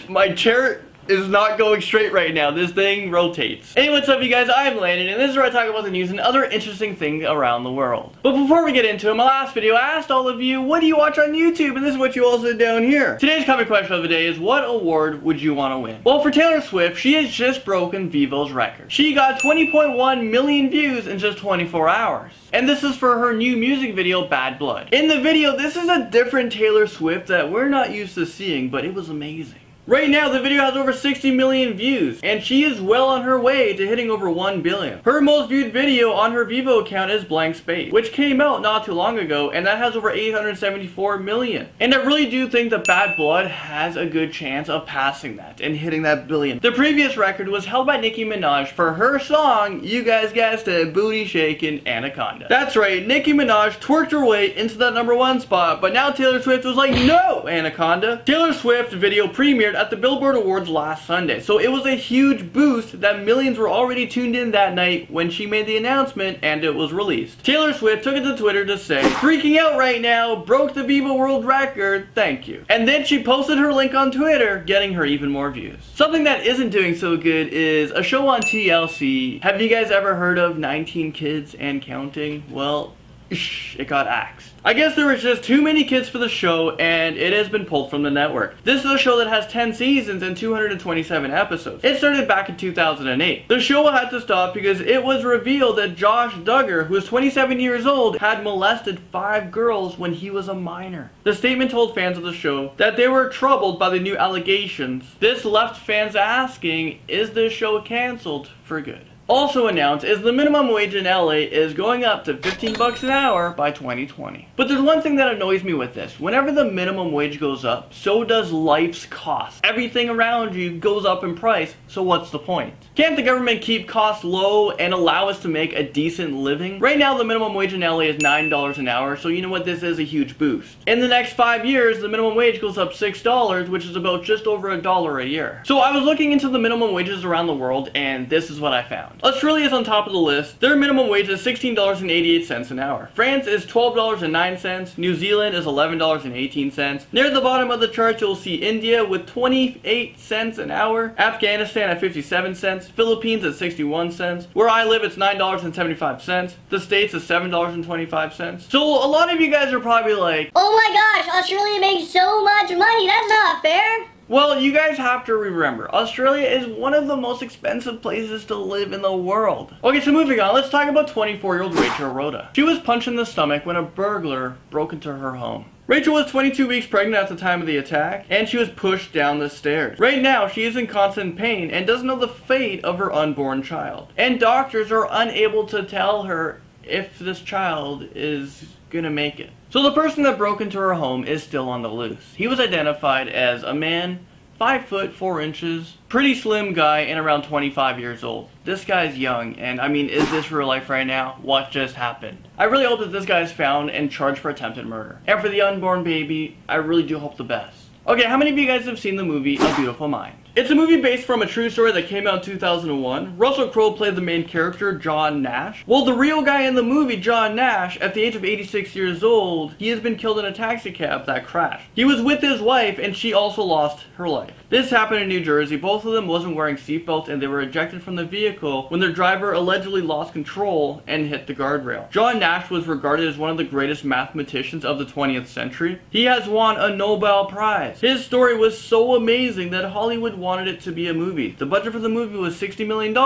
My chair is not going straight right now. This thing rotates. Hey, what's up you guys? I'm Landon, and this is where I talk about the news and other interesting things around the world. But before we get into it, my last video I asked all of you, what do you watch on YouTube? And this is what you all said down here. Today's comment question of the day is, what award would you want to win? Well, for Taylow Swift, she has just broken Vevo's record. She got 20.1 million views in just 24 hours. And this is for her new music video, Bad Blood. In the video, this is a different Taylow Swift that we're not used to seeing, but it was amazing. Right now, the video has over 60 million views, and she is well on her way to hitting over 1 billion. Her most viewed video on her Vevo account is Blank Space, which came out not too long ago, and that has over 874 million. And I really do think that Bad Blood has a good chance of passing that and hitting that billion. The previous record was held by Nicki Minaj for her song, you guys guessed it, Booty Shakin' Anaconda. That's right, Nicki Minaj twerked her way into that #1 spot, but now Taylow Swift was like, no, Anaconda. Taylow Swift video premiered at the Billboard Awards last Sunday, so it was a huge boost that millions were already tuned in that night when she made the announcement and it was released. Taylow Swift took it to Twitter to say, freaking out right now, broke the Vevo world record, thank you. And then she posted her link on Twitter, getting her even more views. Something that isn't doing so good is a show on TLC. Have you guys ever heard of 19 Kids and Counting? Well, it got axed. I guess there was just too many kids for the show and it has been pulled from the network. This is a show that has 10 seasons and 227 episodes. It started back in 2008. The show had to stop because it was revealed that Josh Duggar, who is 27 years old, had molested 5 girls when he was a minor. The statement told fans of the show that they were troubled by the new allegations. This left fans asking, is this show cancelled for good? Also announced is the minimum wage in LA is going up to 15 bucks an hour by 2020. But there's one thing that annoys me with this. Whenever the minimum wage goes up, so does life's cost. Everything around you goes up in price, so what's the point? Can't the government keep costs low and allow us to make a decent living? Right now the minimum wage in LA is $9 an hour, so you know what, this is a huge boost. In the next 5 years, the minimum wage goes up $6, which is about just over $1 a year. So I was looking into the minimum wages around the world, and this is what I found. Australia is on top of the list. Their minimum wage is $16.88 an hour. France is $12.09. New Zealand is $11.18. Near the bottom of the chart, you'll see India with 28 cents an hour. Afghanistan at 57 cents. Philippines at 61 cents. Where I live, it's $9.75. The States is $7.25. So a lot of you guys are probably like, oh my gosh, Australia makes so much money. That's not fair. well, you guys have to remember, Australia is one of the most expensive places to live in the world. Okay, so moving on, let's talk about 24-year-old Rachel Rota. She was punched in the stomach when a burglar broke into her home. Rachel was 22 weeks pregnant at the time of the attack, and she was pushed down the stairs. Right now, she is in constant pain and doesn't know the fate of her unborn child. And doctors are unable to tell her if this child is gonna make it. So the person that broke into her home is still on the loose. He was identified as a man, 5 foot 4 inches, pretty slim guy, and around 25 years old. This guy's young, and I mean, is this real life right now? What just happened? I really hope that this guy is found and charged for attempted murder. And for the unborn baby, I really do hope the best. Okay, how many of you guys have seen the movie A Beautiful Mind? It's a movie based from a true story that came out in 2001. Russell Crowe played the main character, John Nash. Well, the real guy in the movie, John Nash, at the age of 86 years old, he has been killed in a taxi cab that crashed. He was with his wife, and she also lost her life. This happened in New Jersey. Both of them wasn't wearing seatbelts, and they were ejected from the vehicle when their driver allegedly lost control and hit the guardrail. John Nash was regarded as one of the greatest mathematicians of the 20th century. He has won a Nobel Prize. His story was so amazing that Hollywood wanted it to be a movie. The budget for the movie was $60 million,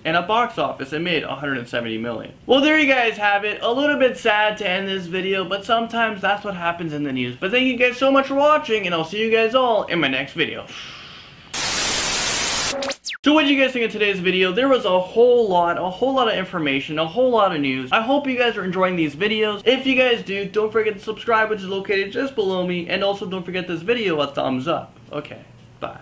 and at box office it made $170 million. Well, there you guys have it. A little bit sad to end this video, but sometimes that's what happens in the news. But thank you guys so much for watching, and I'll see you guys all in my next video. So what did you guys think of today's video? There was a whole lot of information, a whole lot of news. I hope you guys are enjoying these videos. If you guys do, don't forget to subscribe, which is located just below me, and also don't forget this video a thumbs up. Okay, bye.